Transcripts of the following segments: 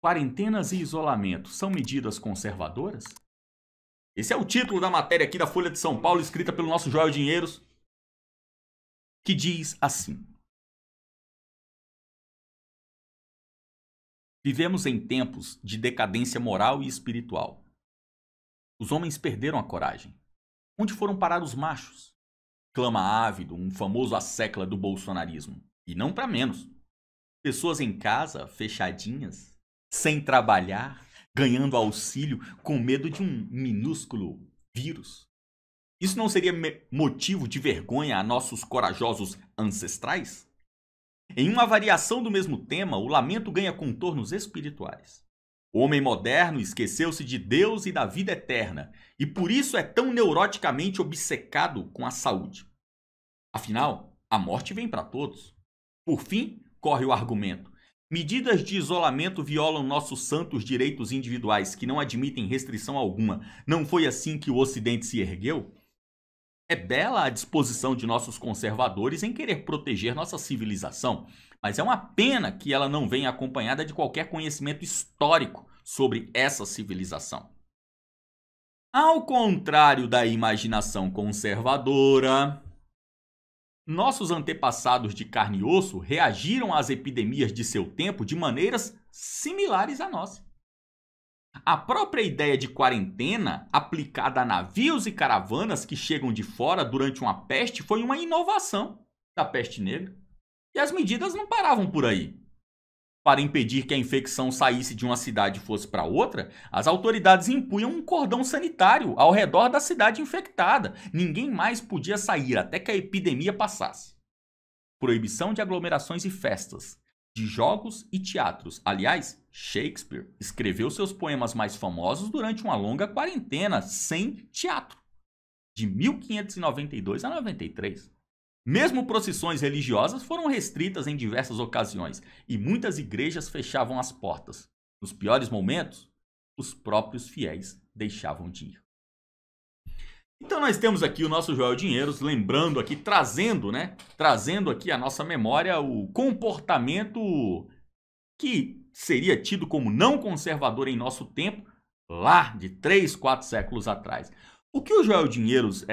Quarentenas e isolamento são medidas conservadoras? Esse é o título da matéria aqui da Folha de São Paulo, escrita pelo nosso Joel Dinheiros, que diz assim: vivemos em tempos de decadência moral e espiritual. Os homens perderam a coragem. Onde foram parar os machos? Clama ávido um famoso assecla do bolsonarismo. E não para menos. Pessoas em casa, fechadinhas, sem trabalhar, ganhando auxílio, com medo de um minúsculo vírus. Isso não seria motivo de vergonha a nossos corajosos ancestrais? Em uma variação do mesmo tema, o lamento ganha contornos espirituais. O homem moderno esqueceu-se de Deus e da vida eterna, e por isso é tão neuroticamente obcecado com a saúde. Afinal, a morte vem para todos. Por fim, corre o argumento: medidas de isolamento violam nossos santos direitos individuais, que não admitem restrição alguma. Não foi assim que o Ocidente se ergueu? É bela a disposição de nossos conservadores em querer proteger nossa civilização, mas é uma pena que ela não venha acompanhada de qualquer conhecimento histórico sobre essa civilização. Ao contrário da imaginação conservadora, nossos antepassados de carne e osso reagiram às epidemias de seu tempo de maneiras similares à nossa. A própria ideia de quarentena aplicada a navios e caravanas que chegam de fora durante uma peste foi uma inovação da peste negra. E as medidas não paravam por aí. Para impedir que a infecção saísse de uma cidade e fosse para outra, as autoridades impunham um cordão sanitário ao redor da cidade infectada. Ninguém mais podia sair até que a epidemia passasse. Proibição de aglomerações e festas, de jogos e teatros. Aliás, Shakespeare escreveu seus poemas mais famosos durante uma longa quarentena sem teatro, de 1592 a 93. Mesmo procissões religiosas foram restritas em diversas ocasiões e muitas igrejas fechavam as portas. Nos piores momentos, os próprios fiéis deixavam de ir. Então nós temos aqui o nosso Joel Dinheiros lembrando aqui, trazendo aqui à nossa memória o comportamento que seria tido como não conservador em nosso tempo, lá de 3, 4 séculos atrás. O que o Joel Dinheiros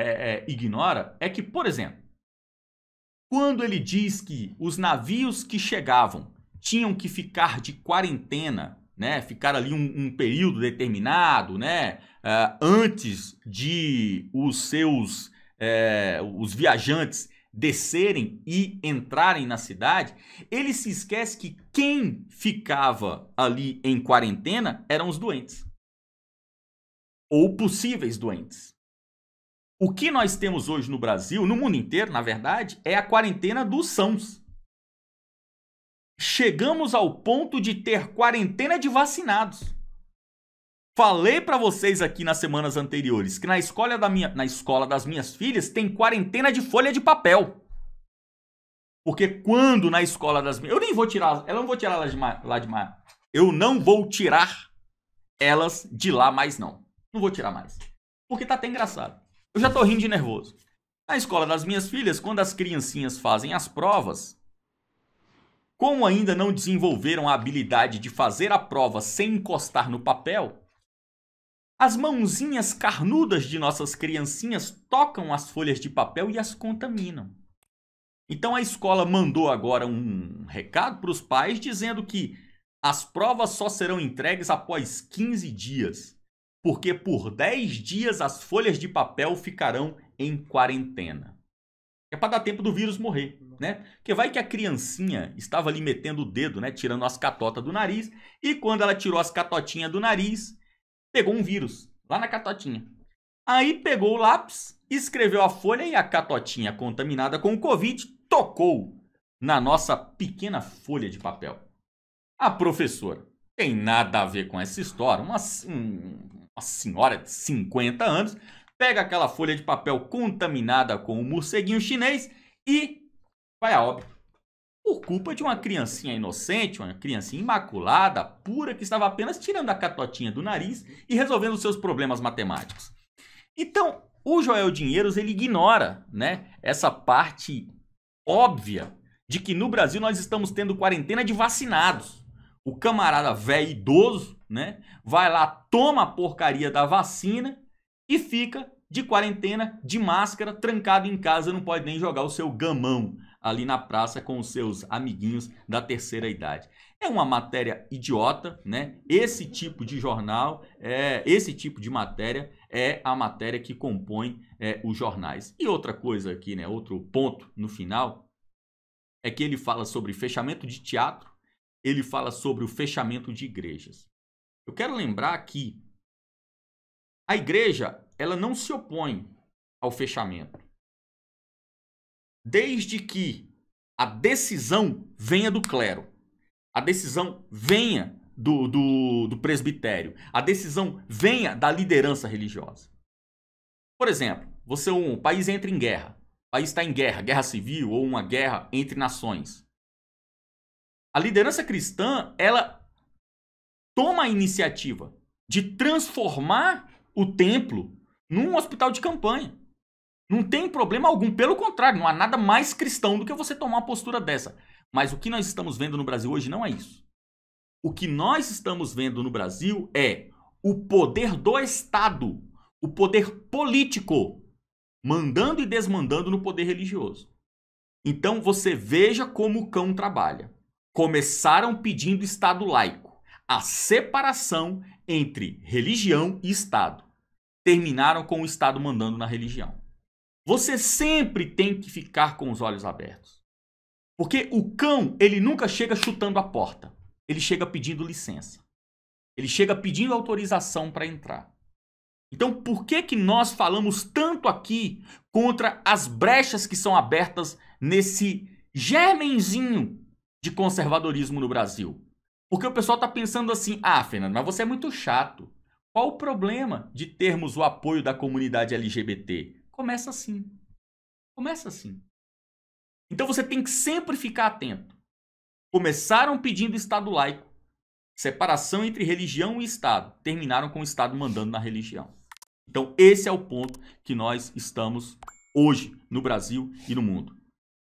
ignora é que, por exemplo, quando ele diz que os navios que chegavam tinham que ficar de quarentena, ficar ali um período determinado, antes de os viajantes descerem e entrarem na cidade, ele se esquece que quem ficava ali em quarentena eram os doentes. Ou possíveis doentes. O que nós temos hoje no Brasil, no mundo inteiro, na verdade, é a quarentena dos sãos. Chegamos ao ponto de ter quarentena de vacinados. Falei para vocês aqui nas semanas anteriores que na escola das minhas filhas tem quarentena de folha de papel. Porque quando na escola das minhas... Eu não vou tirar elas de lá mais não. Não vou tirar mais. Porque tá até engraçado. Eu já tô rindo de nervoso. Na escola das minhas filhas, quando as criancinhas fazem as provas, como ainda não desenvolveram a habilidade de fazer a prova sem encostar no papel, as mãozinhas carnudas de nossas criancinhas tocam as folhas de papel e as contaminam. Então a escola mandou agora um recado para os pais dizendo que as provas só serão entregues após 15 dias. Porque por 10 dias as folhas de papel ficarão em quarentena. É para dar tempo do vírus morrer, Porque vai que a criancinha estava ali metendo o dedo, tirando as catotas do nariz, e quando ela tirou as catotinhas do nariz, pegou um vírus lá na catotinha. Aí pegou o lápis, escreveu a folha e a catotinha contaminada com o Covid tocou na nossa pequena folha de papel. A professora tem nada a ver com essa história, uma senhora de 50 anos, pega aquela folha de papel contaminada com o morceguinho chinês e vai a óbito. Por culpa de uma criancinha inocente, uma criancinha imaculada, pura, que estava apenas tirando a catotinha do nariz e resolvendo os seus problemas matemáticos. Então, o Joel Dinheiros, ele ignora, essa parte óbvia de que no Brasil nós estamos tendo quarentena de vacinados. o camarada velho idoso, né, vai lá, toma a porcaria da vacina e fica de quarentena, de máscara, trancado em casa, não pode nem jogar o seu gamão ali na praça com os seus amiguinhos da terceira idade. É uma matéria idiota, né? Esse tipo de jornal, esse tipo de matéria é a matéria que compõe os jornais. E outra coisa aqui, né? Outro ponto no final é que ele fala sobre fechamento de teatro, ele fala sobre o fechamento de igrejas. Eu quero lembrar que a igreja, ela não se opõe ao fechamento, desde que a decisão venha do clero, a decisão venha do presbitério, a decisão venha da liderança religiosa. Por exemplo, um país entra em guerra, o país está em guerra, guerra civil ou uma guerra entre nações. A liderança cristã, ela toma a iniciativa de transformar o templo num hospital de campanha. Não tem problema algum, pelo contrário, não há nada mais cristão do que você tomar uma postura dessa. Mas o que nós estamos vendo no Brasil hoje não é isso. O que nós estamos vendo no Brasil é o poder do Estado, o poder político, mandando e desmandando no poder religioso. Então você veja como o cão trabalha. Começaram pedindo Estado laico, a separação entre religião e Estado. Terminaram com o Estado mandando na religião. Você sempre tem que ficar com os olhos abertos. Porque o cão, ele nunca chega chutando a porta. Ele chega pedindo licença. Ele chega pedindo autorização para entrar. Então, por que nós falamos tanto aqui contra as brechas que são abertas nesse germenzinho de conservadorismo no Brasil? Porque o pessoal está pensando assim, Fernando, mas você é muito chato. Qual o problema de termos o apoio da comunidade LGBT? Começa assim. Começa assim. Então você tem que sempre ficar atento. Começaram pedindo Estado laico, separação entre religião e Estado. Terminaram com o Estado mandando na religião. Então esse é o ponto que nós estamos hoje no Brasil e no mundo.